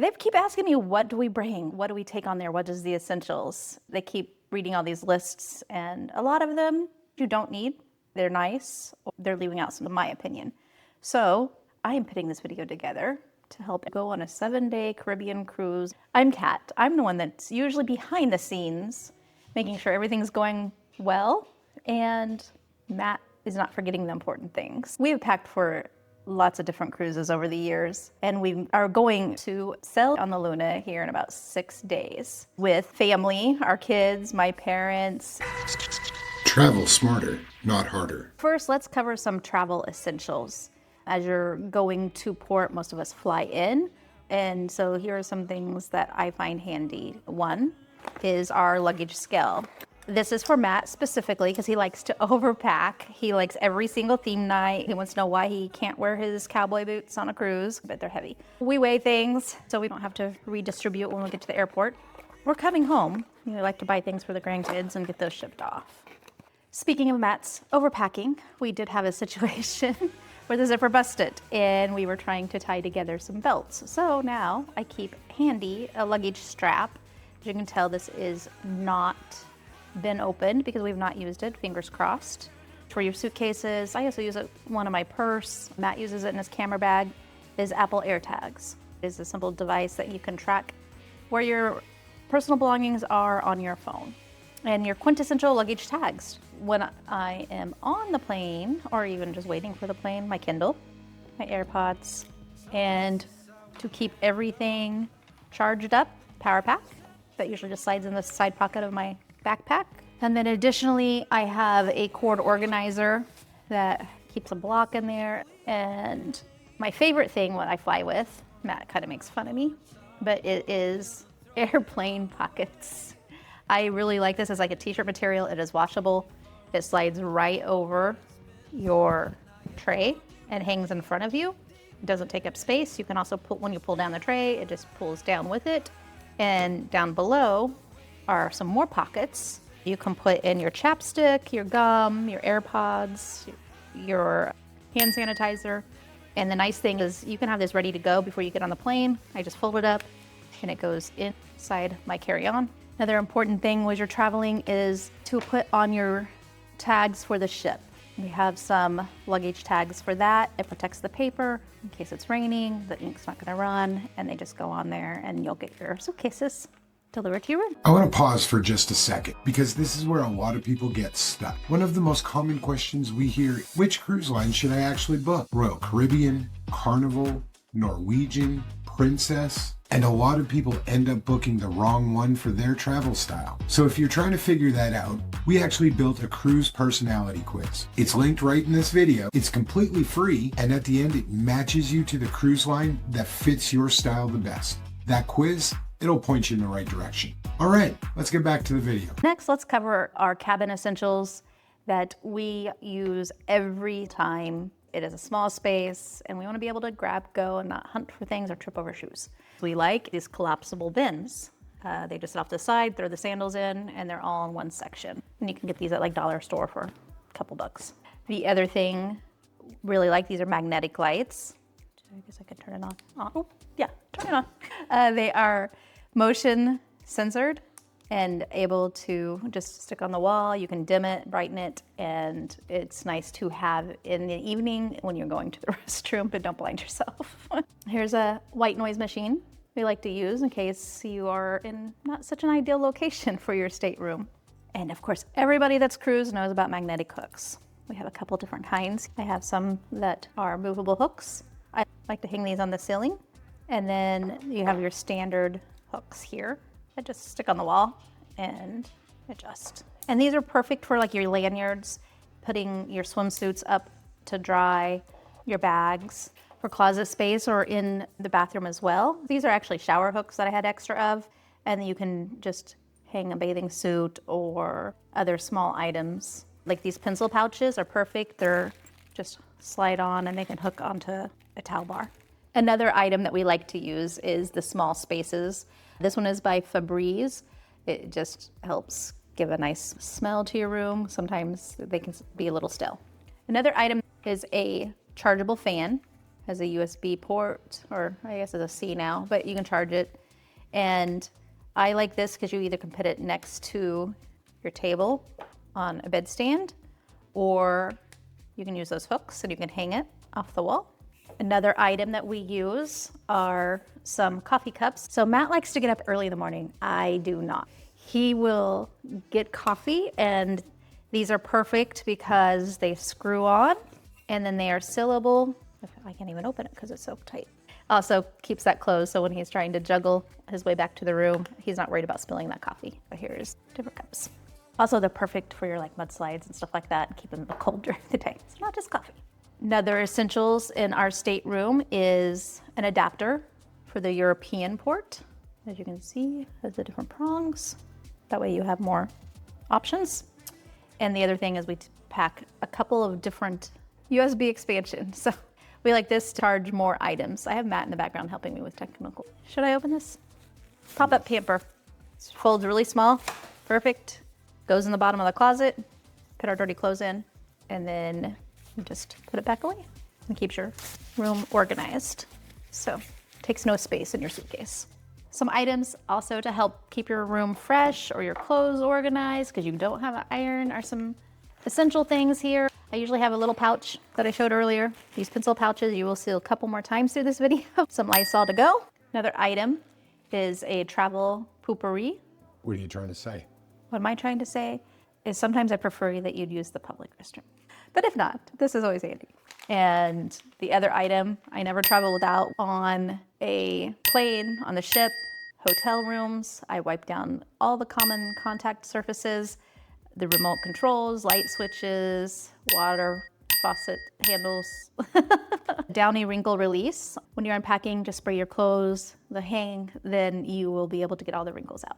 They keep asking me, what do we bring? What do we take on there? What is the essentials? They keep reading all these lists, and a lot of them you don't need. They're nice. They're leaving out some, in my opinion. So I am putting this video together to help go on a 7-day Caribbean cruise. I'm Kat. I'm the one that's usually behind the scenes, making sure everything's going well, and Matt is not forgetting the important things. We have packed for lots of different cruises over the years, and we are going to sail on the Luna here in about 6 days with family, our kids, my parents. Travel smarter, not harder. First, let's cover some travel essentials. As you're going to port, most of us fly in, and so here are some things that I find handy. One is our luggage scale. This is for Matt specifically because he likes to overpack. He likes every single theme night. He wants to know why he can't wear his cowboy boots on a cruise, but they're heavy. We weigh things so we don't have to redistribute when we get to the airport. We're coming home. We like to buy things for the grandkids and get those shipped off. Speaking of Matt's overpacking, we did have a situation where the zipper busted and we were trying to tie together some belts. So now I keep handy a luggage strap. As you can tell, this is not been opened because we've not used it, fingers crossed. For your suitcases, I also use one in my purse. Matt uses it in his camera bag, is Apple AirTags. It is a simple device that you can track where your personal belongings are on your phone. And your quintessential luggage tags. When I am on the plane, or even just waiting for the plane, my Kindle, my AirPods, and to keep everything charged up, power pack. That usually just slides in the side pocket of my backpack. And then additionally, I have a cord organizer that keeps a block in there. And my favorite thing, what I fly with, Matt kind of makes fun of me, but it is airplane pockets. I really like this. It's like a t-shirt material. It is washable. It slides right over your tray and hangs in front of you. It doesn't take up space. You can also put, when you pull down the tray, it just pulls down with it. And down below are some more pockets. You can put in your chapstick, your gum, your AirPods, your hand sanitizer. And the nice thing is you can have this ready to go before you get on the plane. I just fold it up and it goes inside my carry-on. Another important thing when you're traveling is to put on your tags for the ship. We have some luggage tags for that. It protects the paper in case it's raining, the ink's not gonna run, and they just go on there and you'll get your suitcases delivered to your room. I want to pause for just a second because this is where a lot of people get stuck. One of the most common questions we hear, which cruise line should I actually book? Royal Caribbean, Carnival, Norwegian, Princess? And a lot of people end up booking the wrong one for their travel style. So if you're trying to figure that out, we actually built a cruise personality quiz. It's linked right in this video. It's completely free, and at the end, it matches you to the cruise line that fits your style the best. That quiz, it'll point you in the right direction. All right, let's get back to the video. Next, let's cover our cabin essentials that we use every time. It is a small space, and we want to be able to grab, go, and not hunt for things or trip over shoes. We like these collapsible bins. They just sit off the side, throw the sandals in, and they're all in one section. And you can get these at like dollar store for a couple bucks. The other thing, really like, these are magnetic lights. I guess I could turn it on. Oh, yeah, turn it on. They are motion censored and able to just stick on the wall. You can dim it, brighten it, and it's nice to have in the evening when you're going to the restroom, but don't blind yourself. Here's a white noise machine we like to use in case you are in not such an ideal location for your stateroom. And of course, everybody that's cruised knows about magnetic hooks. We have a couple different kinds. I have some that are movable hooks. I like to hang these on the ceiling. And then you have your standard hooks here that just stick on the wall and adjust. And these are perfect for like your lanyards, putting your swimsuits up to dry, your bags, for closet space or in the bathroom as well. These are actually shower hooks that I had extra of, and you can just hang a bathing suit or other small items. Like these pencil pouches are perfect. They're just slide on and they can hook onto a towel bar. Another item that we like to use is the small spaces. This one is by Febreze. It just helps give a nice smell to your room. Sometimes they can be a little stale. Another item is a chargeable fan. Has a USB port, or I guess it's a C now, but you can charge it. And I like this because you either can put it next to your table on a bedstand, or you can use those hooks and you can hang it off the wall. Another item that we use are some coffee cups. So Matt likes to get up early in the morning. I do not. He will get coffee, and these are perfect because they screw on and then they are sealable. I can't even open it because it's so tight. Also keeps that closed, so when he's trying to juggle his way back to the room, he's not worried about spilling that coffee. But here's different cups. Also, they're perfect for your like mudslides and stuff like that, and keep them cold during the day. It's not just coffee. Another essentials in our stateroom is an adapter for the European port. As you can see, it has the different prongs. That way you have more options. And the other thing is we pack a couple of different USB expansions. So we like this to charge more items. I have Matt in the background helping me with technical. Should I open this? Pop-up pamper. It folds really small. Perfect. Goes in the bottom of the closet. Put our dirty clothes in, and then just put it back away. And keeps your room organized. So takes no space in your suitcase. Some items also to help keep your room fresh or your clothes organized because you don't have an iron are some essential things here. I usually have a little pouch that I showed earlier. These pencil pouches you will see a couple more times through this video. Some Lysol to go. Another item is a travel poopery. What are you trying to say? What am I trying to say is sometimes I prefer that you'd use the public restroom. But if not, this is always handy. And the other item I never travel without on a plane, on the ship, hotel rooms, I wipe down all the common contact surfaces, the remote controls, light switches, water faucet handles. Downy wrinkle release. When you're unpacking, just spray your clothes, the hang, then you will be able to get all the wrinkles out.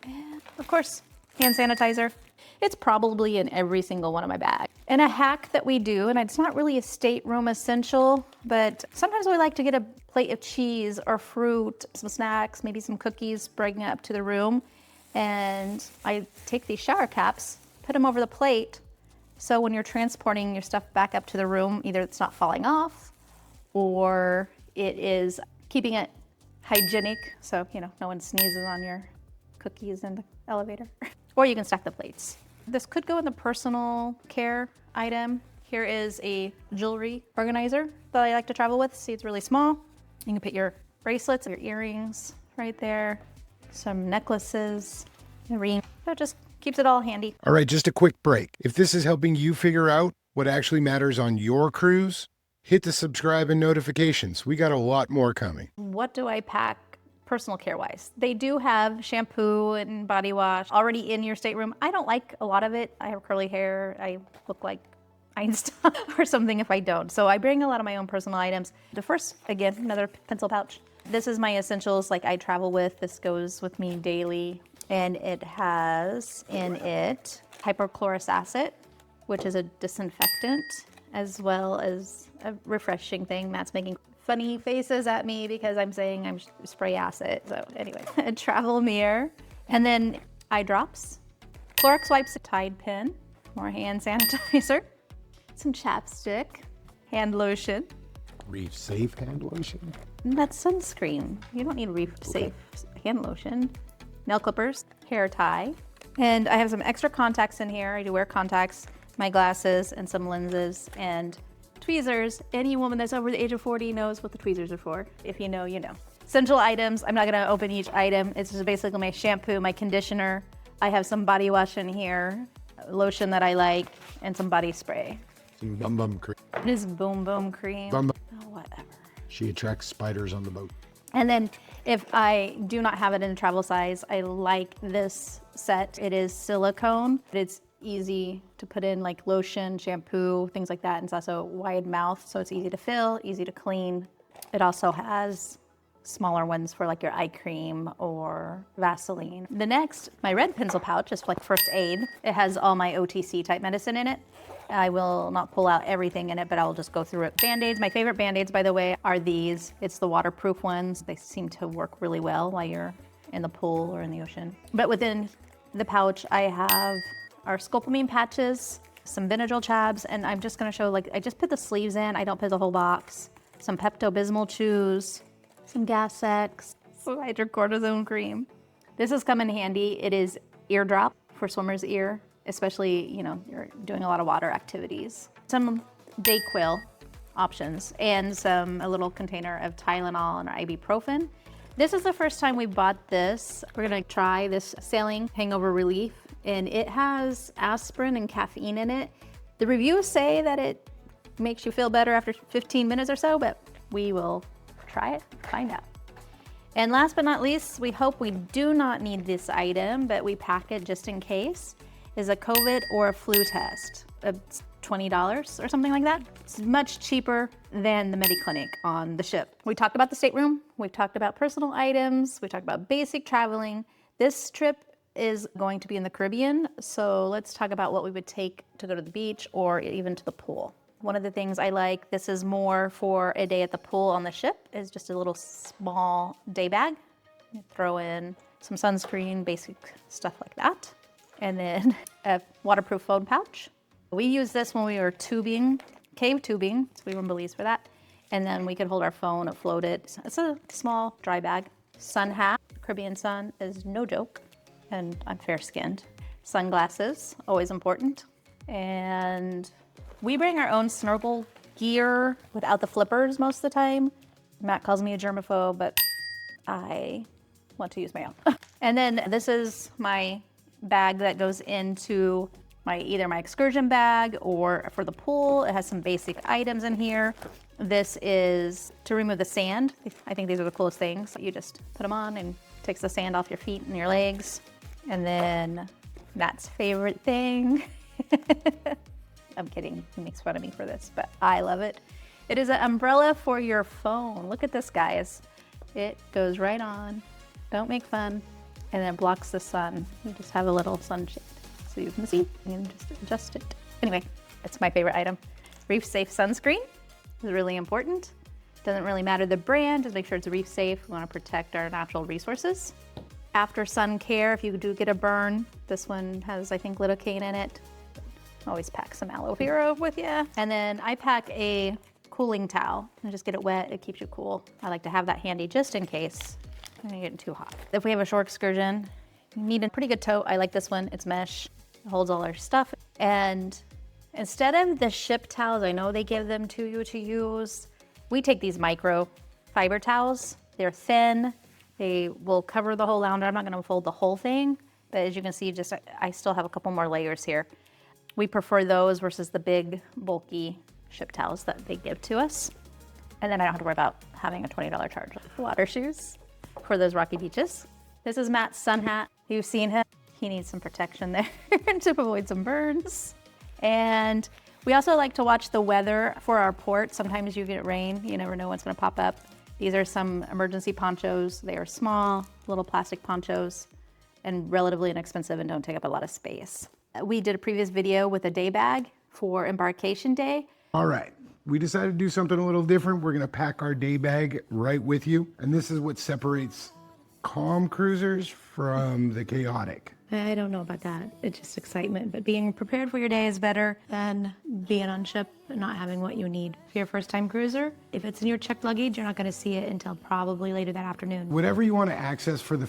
And of course, hand sanitizer. It's probably in every single one of my bags. And a hack that we do, and it's not really a stateroom essential, but sometimes we like to get a plate of cheese or fruit, some snacks, maybe some cookies, bring it up to the room. And I take these shower caps, put them over the plate, so when you're transporting your stuff back up to the room, either it's not falling off or it is keeping it hygienic, so no one sneezes on your cookies in the elevator. Or you can stack the plates. This could go in the personal care item. Here is a jewelry organizer that I like to travel with. See, it's really small. You can put your bracelets, your earrings right there, some necklaces, a ring. So it just keeps it all handy. All right, just a quick break. If this is helping you figure out what actually matters on your cruise, hit the subscribe and notifications. We got a lot more coming. What do I pack personal care wise? They do have shampoo and body wash already in your stateroom. I don't like a lot of it. I have curly hair. I look like Einstein or something if I don't. So I bring a lot of my own personal items. The first, again, another pencil pouch. This is my essentials like I travel with. This goes with me daily. And it has in it hypochlorous acid, which is a disinfectant, as well as a refreshing thing. Matt's making funny faces at me because I'm saying I'm spray acid. So anyway, a travel mirror. And then eye drops, Clorox wipes, a Tide pen, more hand sanitizer, some chapstick, hand lotion. Reef Safe hand lotion? That's sunscreen. You don't need Reef Safe hand lotion. Nail clippers, hair tie. And I have some extra contacts in here. I do wear contacts, my glasses, and some lenses, and tweezers. Any woman that's over the age of 40 knows what the tweezers are for. If you know, you know. Essential items, I'm not gonna open each item. It's just basically my shampoo, my conditioner. I have some body wash in here, lotion that I like, and some body spray. Some Bum Bum cream. It is Boom Boom cream. Bum Bum. Oh, whatever. She attracts spiders on the boat. And then if I do not have it in a travel size, I like this set. It is silicone. It's easy to put in like lotion, shampoo, things like that. And it's also wide mouth, so it's easy to fill, easy to clean. It also has smaller ones for like your eye cream or Vaseline. The next, my red pencil pouch is like first aid. It has all my OTC type medicine in it. I will not pull out everything in it, but I will just go through it. Band-Aids, my favorite Band-Aids, by the way, are these. It's the waterproof ones. They seem to work really well while you're in the pool or in the ocean. But within the pouch, I have our scopolamine patches, some Benadryl tabs, and I'm just gonna show, like, I just put the sleeves in. I don't put the whole box. some Pepto-Bismol chews, some Gas X, some hydrocortisone cream. This has come in handy. It is eardrop for swimmer's ear, especially, you're doing a lot of water activities. Some Dayquil options and a little container of Tylenol and ibuprofen. This is the first time we bought this. We're gonna try this sailing hangover relief, and it has aspirin and caffeine in it. The reviews say that it makes you feel better after 15 minutes or so, but we will try it, find out. And last but not least, we hope we do not need this item, but we pack it just in case, is a COVID or a flu test. It's $20 or something like that. It's much cheaper than the MediClinic on the ship. We talked about the stateroom, we've talked about personal items, we talked about basic traveling. This trip is going to be in the Caribbean, so let's talk about what we would take to go to the beach or even to the pool. One of the things I like, this is more for a day at the pool on the ship, is just a little small day bag. You throw in some sunscreen, basic stuff like that. And then a waterproof phone pouch. We used this when we were tubing, cave tubing, so we were in Belize for that. And then we could hold our phone, float it. It's a small dry bag. Sun hat, Caribbean sun is no joke, and I'm fair-skinned. Sunglasses, always important. And we bring our own snorkel gear without the flippers most of the time. Matt calls me a germaphobe, but I want to use my own. And then this is my bag that goes into either my excursion bag or for the pool. It has some basic items in here. This is to remove the sand. I think these are the coolest things. You just put them on and it takes the sand off your feet and your legs. And then Matt's favorite thing. I'm kidding, he makes fun of me for this, but I love it. It is an umbrella for your phone. Look at this, guys. It goes right on, don't make fun, and then blocks the sun. You just have a little sunshade so you can see and just adjust it. Anyway, it's my favorite item. Reef safe sunscreen is really important. Doesn't really matter the brand, just make sure it's reef safe. We wanna protect our natural resources. After sun care, if you do get a burn, this one has, I think, lidocaine in it. Always pack some aloe vera with you. And then I pack a cooling towel and just get it wet. It keeps you cool. I like to have that handy just in case it's getting too hot. If we have a short excursion, you need a pretty good tote. I like this one. It's mesh. It holds all our stuff. And instead of the ship towels, I know they give them to you to use, we take these micro fiber towels. They're thin. They will cover the whole lounder. I'm not gonna fold the whole thing, but as you can see, I still have a couple more layers here. We prefer those versus the big, bulky ship towels that they give to us. And then I don't have to worry about having a $20 charge. Water shoes for those rocky beaches. This is Matt's sun hat. You've seen him. He needs some protection there to avoid some burns. And we also like to watch the weather for our port. Sometimes you get rain. You never know what's gonna pop up. These are some emergency ponchos. They are small, little plastic ponchos, and relatively inexpensive and don't take up a lot of space. We did a previous video with a day bag for Embarkation Day. All right, we decided to do something a little different. We're gonna pack our day bag right with you. And this is what separates calm cruisers from the chaotic. I don't know about that. It's just excitement, but being prepared for your day is better than being on ship and not having what you need. If you're a first-time cruiser, if it's in your checked luggage, you're not gonna see it until probably later that afternoon. Whatever you wanna access for the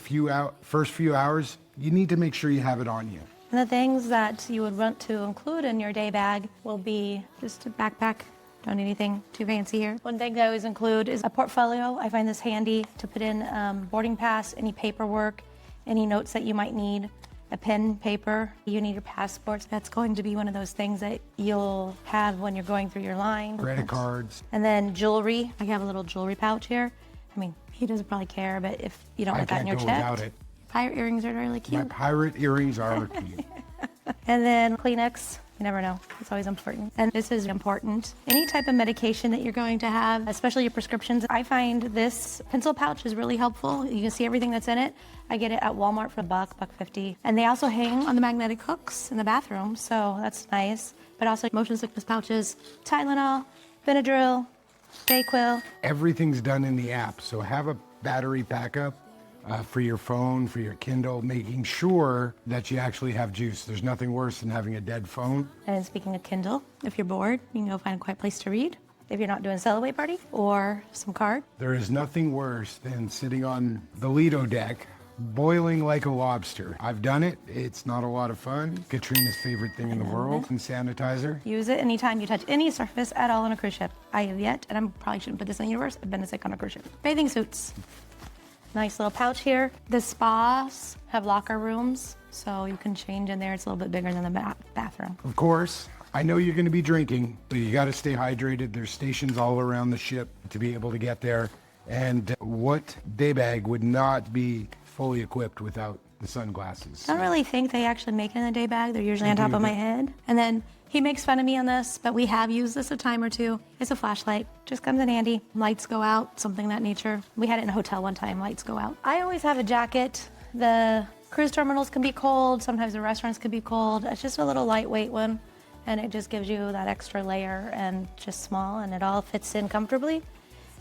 first few hours, you need to make sure you have it on you. And the things that you would want to include in your day bag will be just a backpack. Don't need anything too fancy here. One thing I always include is a portfolio. I find this handy to put in boarding pass, any paperwork, any notes that you might need, a pen, paper. You need your passports. That's going to be one of those things that you'll have when you're going through your line. Credit cards. And then jewelry. I have a little jewelry pouch here. I mean, he doesn't probably care, but if you don't want that in your check. Without it. Pirate earrings are really cute. My pirate earrings are cute. And then Kleenex. You never know. It's always important. And this is important. Any type of medication that you're going to have, especially your prescriptions, I find this pencil pouch is really helpful. You can see everything that's in it. I get it at Walmart for $1.50. And they also hang on the magnetic hooks in the bathroom, so that's nice. But also motion sickness pouches, Tylenol, Benadryl, Dayquil. Everything's done in the app, so have a battery backup. For your phone, for your Kindle, making sure that you actually have juice. There's nothing worse than having a dead phone. And speaking of Kindle, if you're bored, you can go find a quiet place to read. if you're not doing a sail-away party, or some card. There is nothing worse than sitting on the Lido deck, boiling like a lobster. I've done it. It's not a lot of fun. Katrina's favorite thing in the world, and sanitizer. Use it anytime you touch any surface at all on a cruise ship. I have yet, and I probably shouldn't put this in the universe, I've been sick on a cruise ship. Bathing suits. Nice little pouch here. The spas have locker rooms, so you can change in there. It's a little bit bigger than the bathroom. Of course, I know you're going to be drinking, but you got to stay hydrated. There's stations all around the ship to be able to get there. And what day bag would not be fully equipped without the sunglasses? I don't really think they actually make it in a day bag. They're usually on top of my head. And then he makes fun of me on this, but we have used this a time or two. It's a flashlight, just comes in handy. Lights go out, something of that nature. We had it in a hotel one time, lights go out. I always have a jacket. The cruise terminals can be cold, sometimes the restaurants can be cold. It's just a little lightweight one, and it just gives you that extra layer and just small, and it all fits in comfortably.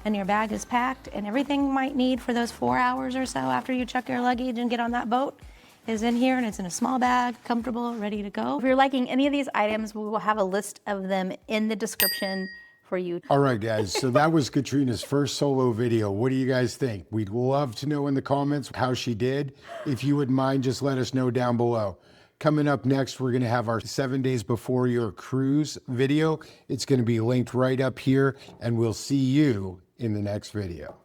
And your bag is packed, and everything you might need for those 4 hours or so after you check your luggage and get on that boat is in here, and it's in a small bag, comfortable, ready to go. If you're liking any of these items, we will have a list of them in the description for you. All right, guys, so that was Katrina's first solo video. What do you guys think? We'd love to know in the comments how she did. If you wouldn't mind, just let us know down below. Coming up next, we're going to have our 7 days before your cruise video. It's going to be linked right up here, and we'll see you in the next video.